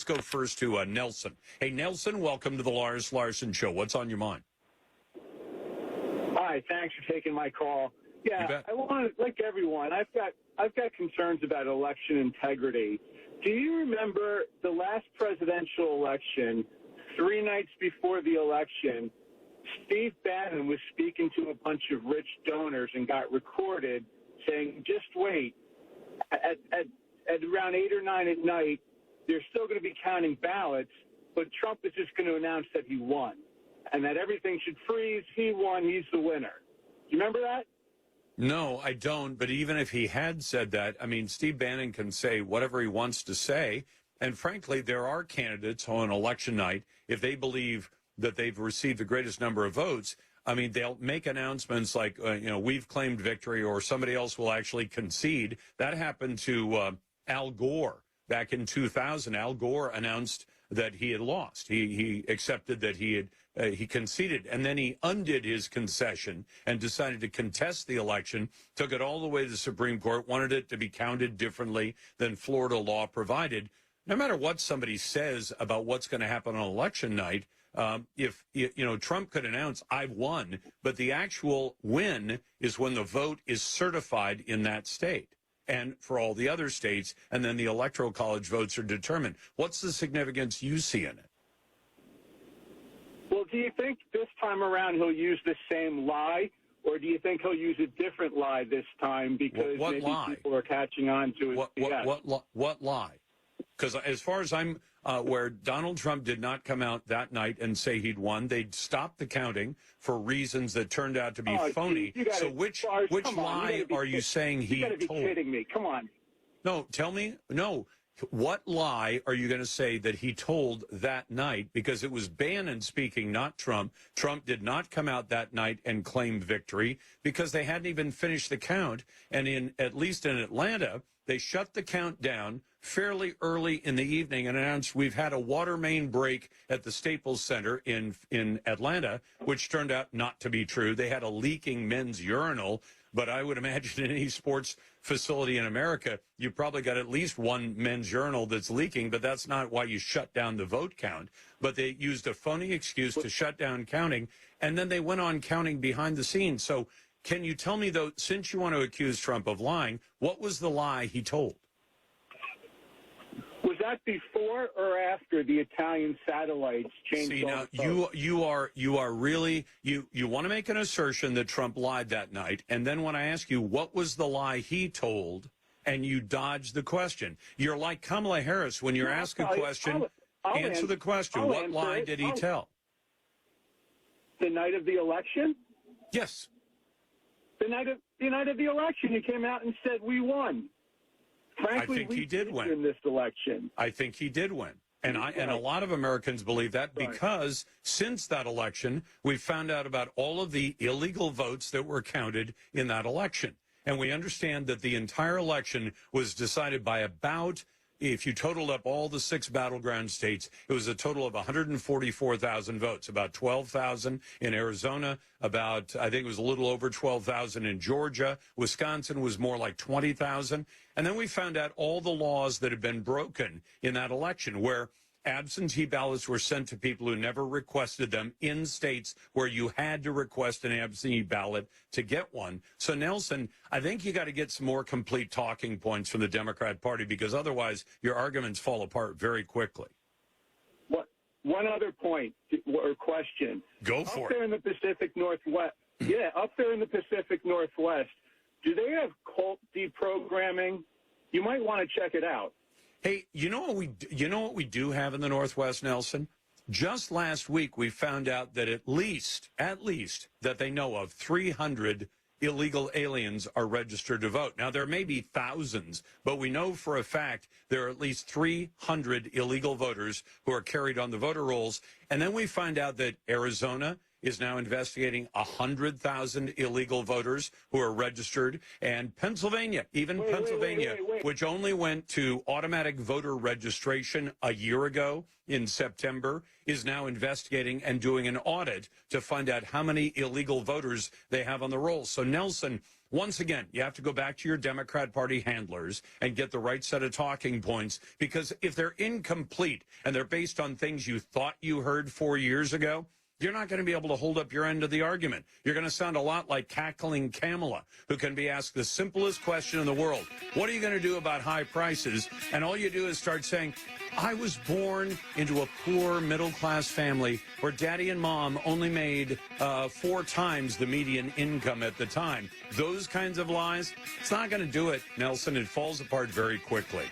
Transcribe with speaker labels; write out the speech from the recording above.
Speaker 1: Let's go first to Nelson. Hey, Nelson, welcome to the Lars Larson Show. What's on your mind?
Speaker 2: Hi, thanks for taking my call. Yeah, I want to, like everyone, I've got concerns about election integrity. Do you remember the last presidential election, 3 nights before the election, Steve Bannon was speaking to a bunch of rich donors and got recorded saying, just wait, at around 8 or 9 at night, they're still going to be counting ballots, but Trump is just going to announce that he won and that everything should freeze. He won. He's the winner. Do you remember that?
Speaker 1: No, I don't. But even if he had said that, I mean, Steve Bannon can say whatever he wants to say. And frankly, there are candidates on election night, if they believe that they've received the greatest number of votes, I mean, they'll make announcements like, we've claimed victory, or somebody else will actually concede. That happened to Al Gore back in 2000. Al Gore announced that he had lost. He accepted that he conceded, and then he undid his concession and decided to contest the election, took it all the way to the Supreme Court, wanted it to be counted differently than Florida law provided. No matter what somebody says about what's going to happen on election night, if Trump could announce, I've won, but the actual win is when the vote is certified in that state and for all the other states, and then the Electoral College votes are determined. What's the significance you see in it?
Speaker 2: Well, do you think this time around he'll use the same lie, or do you think he'll use a different lie this time because maybe people are catching on to it?
Speaker 1: What lie? Because as far as I'm aware, Donald Trump did not come out that night and say he'd won. They'd stopped the counting for reasons that turned out to be phony. So which lie are you saying he told?
Speaker 2: You got to be kidding me. Come on.
Speaker 1: No, tell me. No. What lie are you going to say that he told that night? Because it was Bannon speaking, not Trump. Trump did not come out that night and claim victory because they hadn't even finished the count. And at least in Atlanta, they shut the count down fairly early in the evening and announced we've had a water main break at the Staples Center in Atlanta, which turned out not to be true. They had a leaking men's urinal. But I would imagine in any sports facility in America, you've probably got at least one men's urinal that's leaking, but that's not why you shut down the vote count. But they used a phony excuse to shut down counting, and then they went on counting behind the scenes. So can you tell me, though, since you want to accuse Trump of lying, what was the lie he told?
Speaker 2: Was that before or after the Italian satellites changed?
Speaker 1: See, now you are really you want to make an assertion that Trump lied that night, and then when I ask you what was the lie he told, and you dodge the question. You're like Kamala Harris when you're asked a question. Answer the question. What lie did he tell?
Speaker 2: The night of the election?
Speaker 1: Yes.
Speaker 2: The night of the election, he came out and said we won. Frankly,
Speaker 1: I think he did win
Speaker 2: in this election.
Speaker 1: I think he did win. And a lot of Americans believe that because since that election, we've found out about all of the illegal votes that were counted in that election. And we understand that the entire election was decided by about, if you totaled up all the 6 battleground states, it was a total of 144,000 votes, about 12,000 in Arizona, about, I think it was a little over 12,000 in Georgia. Wisconsin was more like 20,000. And then we found out all the laws that had been broken in that election, where absentee ballots were sent to people who never requested them in states where you had to request an absentee ballot to get one. So, Nelson, I think you got to get some more complete talking points from the Democrat Party, because otherwise your arguments fall apart very quickly.
Speaker 2: One other point or question.
Speaker 1: Go for it.
Speaker 2: Up there in the Pacific Northwest, up there in the Pacific Northwest, do they have cult deprogramming? You might want to check it out.
Speaker 1: Hey, you know what we do have in the Northwest, Nelson? Just last week, we found out that at least that they know of 300 illegal aliens are registered to vote. Now, there may be thousands, but we know for a fact there are at least 300 illegal voters who are carried on the voter rolls. And then we find out that Arizona is now investigating 100,000 illegal voters who are registered. And Pennsylvania, Pennsylvania, which only went to automatic voter registration a year ago in September, is now investigating and doing an audit to find out how many illegal voters they have on the rolls. So, Nelson, Once again, you have to go back to your Democrat Party handlers and get the right set of talking points, because if they're incomplete and they're based on things you thought you heard 4 years ago, you're not going to be able to hold up your end of the argument. You're going to sound a lot like cackling Kamala, who can be asked the simplest question in the world. What are you going to do about high prices? And all you do is start saying, I was born into a poor middle-class family where daddy and mom only made 4 times the median income at the time. Those kinds of lies, it's not going to do it, Nelson. It falls apart very quickly.